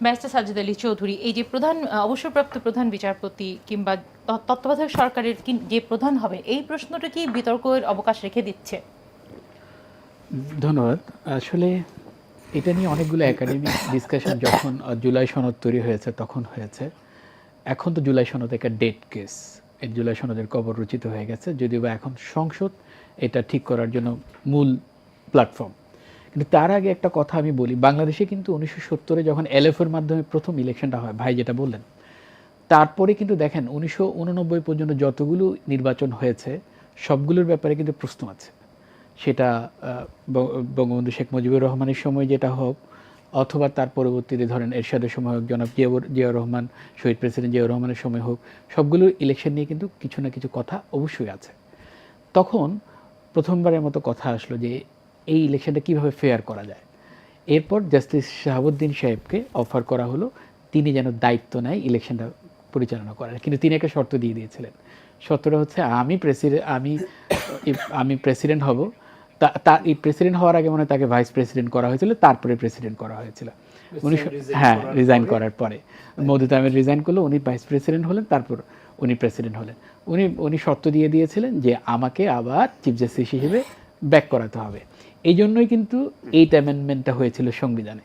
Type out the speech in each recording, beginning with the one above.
Barrister Sajjad Ali Chowdhury, এই যে প্রধান অবসরপ্রাপ্ত প্রধান বিচারপতি কিংবা তত্ত্বাবধায়ক সরকারের যে প্রধান হবে, এই প্রশ্নটা কি বিতর্কের অবকাশ রেখে দিচ্ছে? ধন্যবাদ। আসলে এটা নিয়ে অনেকগুলো একাডেমিক ডিসকাশন যখন জুলাই সনদ তৈরি হয়েছে তখন হয়েছে। এখন তো জুলাই সনদ একটা ডেড কেস, এই জুলাই সনদের কবর রচিত হয়ে গেছে, যদিও বা এখন সংসদ এটা ঠিক করার জন্য মূল প্ল্যাটফর্ম। কিন্তু তার আগে একটা কথা আমি বলি, বাংলাদেশে কিন্তু 1970-এ যখন এলএফের মাধ্যমে প্রথম ইলেকশনটা হয়, ভাই যেটা বললেন, তারপরে কিন্তু দেখেন 1989 পর্যন্ত যতগুলো নির্বাচন হয়েছে সবগুলোর ব্যাপারে কিন্তু প্রশ্ন আছে। সেটা বঙ্গবন্ধু শেখ মুজিবুর রহমানের সময় যেটা হোক, অথবা তার পরবর্তীতে ধরেন এরশাদের সময় হোক, জনাব জিয়াউর রহমান, শহীদ প্রেসিডেন্ট জিয়াউর রহমানের সময় হোক, সবগুলো ইলেকশন নিয়ে কিন্তু কিছু না কিছু কথা অবশ্যই আছে। তখন প্রথমবারের মতো কথা আসলো যে এই ইলেকশনটা কীভাবে ফেয়ার করা যায়। এরপর জাস্টিস শাহাবুদ্দিন সাহেবকে অফার করা হলো তিনি যেন দায়িত্ব নেয় ইলেকশনটা পরিচালনা করার, কিন্তু তিনি একটা শর্ত দিয়ে দিয়েছিলেন। শর্তটা হচ্ছে আমি প্রেসিডেন্ট হব, এই প্রেসিডেন্ট হওয়ার আগে মনে হয় তাকে ভাইস প্রেসিডেন্ট করা হয়েছিল, তারপরে প্রেসিডেন্ট করা হয়েছিল। রিজাইন করার পরে মওদুদ আহমেদ রিজাইন করলো, উনি ভাইস প্রেসিডেন্ট হলেন, তারপর উনি প্রেসিডেন্ট হলেন। উনি শর্ত দিয়ে দিয়েছিলেন যে আমাকে আবার চিফ জাস্টিস হিসেবে ব্যাক করাতে হবে। এই জন্যই কিন্তু 8 অ্যামেন্ডমেন্টটা হয়েছিল সংবিধানে,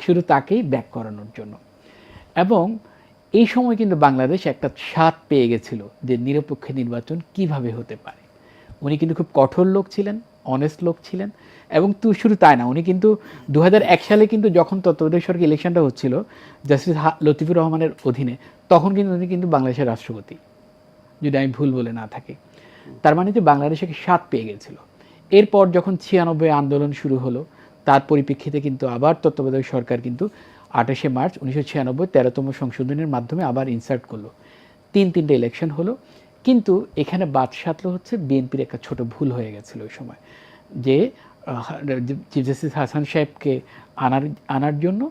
শুধু তাকেই ব্যাক করানোর জন্য। এবং এই সময় কিন্তু বাংলাদেশ একটা স্বাদ পেয়ে গেছিল যে নিরপেক্ষ নির্বাচন কিভাবে হতে পারে। উনি কিন্তু খুব কঠোর লোক ছিলেন, অনেস্ট লোক ছিলেন। এবং শুধু তাই না, উনি কিন্তু 2001 সালে কিন্তু যখন তত্ত্বাবধায়ক সরকার ইলেকশনটা হচ্ছিল জাস্টিস লতিফুর রহমানের অধীনে, তখন কিন্তু উনি কিন্তু বাংলাদেশের রাষ্ট্রপতি, যদি আমি ভুল বলে না থাকি। তার মানে যে বাংলাদেশে স্বাদ পেয়ে গেছিল। এরপর যখন 96 আন্দোলন শুরু হলো, তার পরিপ্রেক্ষিতে কিন্তু আবার তত্ত্বাবধায়ক সরকার কিন্তু 28শে মার্চ 1996 13তম সংশোধনের মাধ্যমে আবার ইনসার্ট করলো। তিনটে ইলেকশন হলো। কিন্তু এখানে বাদ সাধলো হচ্ছে বিএনপির একটা ছোট ভুল হয়ে গেছিল ওই সময়, যে চিফ জাস্টিস হাসান সাহেবকে আনার জন্য,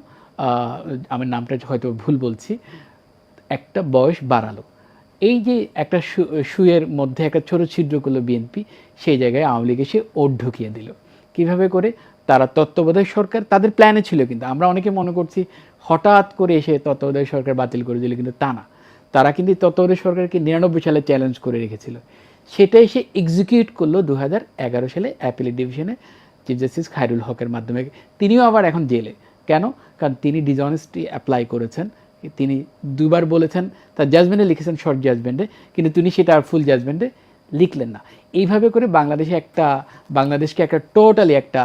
আমার নামটা হয়তো ভুল বলছি, একটা বয়স বাড়ালো। এই যে একটা সুয়ের মধ্যে একটা ছোট ছিদ্র করলো বিএনপি, সেই জায়গায় আওয়ামী লীগ এসে ওট ঢুকিয়ে দিল। কিভাবে করে? তারা তত্ত্বাবধায়ক সরকার তাদের প্ল্যানে ছিল, কিন্তু আমরা অনেকে মনে করছি হঠাৎ করে এসে তত্ত্বাবধায়ক সরকার বাতিল করে দিল, কিন্তু তা না। তারা কিন্তু তত্ত্বাবধায়ক সরকারকে 99 সালে চ্যালেঞ্জ করে রেখেছিল। সেটাই সে এক্সিকিউট করলো 2011 সালে অ্যাপিলেট ডিভিশনে চিফ জাস্টিস খায়রুল হকের মাধ্যমে। তিনিও আবার এখন জেলে। কেন? কারণ তিনি ডিসঅনেস্টি অ্যাপ্লাই করেছেন। তিনি দুবার বলেছেন, তার জাজমেন্টে লিখেছেন শর্ট জাজমেন্টে, কিন্তু তিনি সেটা আর ফুল জাজমেন্টে লিখলেন না। এইভাবে করে বাংলাদেশকে একটা টোটালি একটা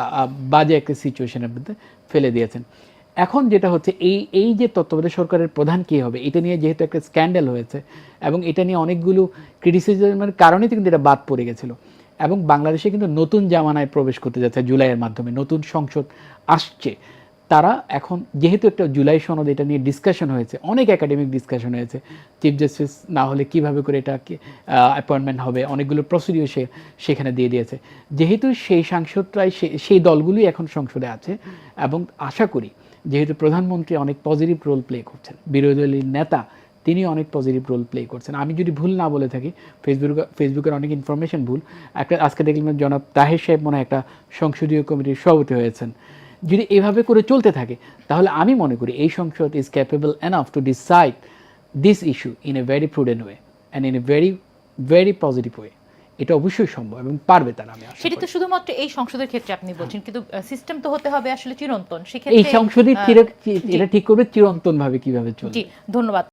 বাজে একটা সিচুয়েশনের মধ্যে ফেলে দিয়েছেন। এখন যেটা হচ্ছে এই যে তত্ত্বাবধায়ক সরকারের প্রধান কী হবে, এটা নিয়ে যেহেতু একটা স্ক্যান্ডাল হয়েছে এবং এটা নিয়ে অনেকগুলো ক্রিটিসিজমের কারণে কিন্তু এটা বাদ পড়ে গেছিলো। এবং বাংলাদেশে কিন্তু নতুন জামানায় প্রবেশ করতে যাচ্ছে জুলাইয়ের মাধ্যমে, নতুন সংসদ আসছে। তারা এখন যেহেতু একটা জুলাই সনদ এটা নিয়ে ডিসকাশন হয়েছে, অনেক একাডেমিক ডিসকাশন হয়েছে, চিফ জাস্টিস না হলে কিভাবে করে এটা অ্যাপয়েন্টমেন্ট হবে, অনেকগুলো প্রসিডিওর সেখানে দিয়ে দিয়েছে। যেহেতু সেই সাংসদরাই সেই দলগুলোই এখন সংসদে আছে, এবং আশা করি যেহেতু প্রধানমন্ত্রী অনেক পজিটিভ রোল প্লে করছেন, বিরোধী দলের নেতা তিনি অনেক পজিটিভ রোল প্লে করছেন। আমি যদি ভুল না বলে থাকি, ফেসবুকের অনেক ইনফরমেশন ভুল, আজকে দেখলাম জনাব তাহের সাহেব মনে হয় একটা সংসদীয় কমিটির সভাপতি হয়েছেন। যদি এভাবে করে চলতে থাকে তাহলে আমি মনে করি এই সংসদ is capable enough to decide this issue in a very prudent way and in a very very positive way. এটা অবশ্যই সম্ভব এবং পারবে তারা। আমি সেটা তো শুধুমাত্র এই সংসদের ক্ষেত্রে আপনি বলছেন, কিন্তু সিস্টেম তো হতে হবে আসলে চিরন্তন। সেক্ষেত্রে এই সংসদই এটা ঠিক করবে চিরন্তন ভাবে কিভাবে চলবে। জি, ধন্যবাদ।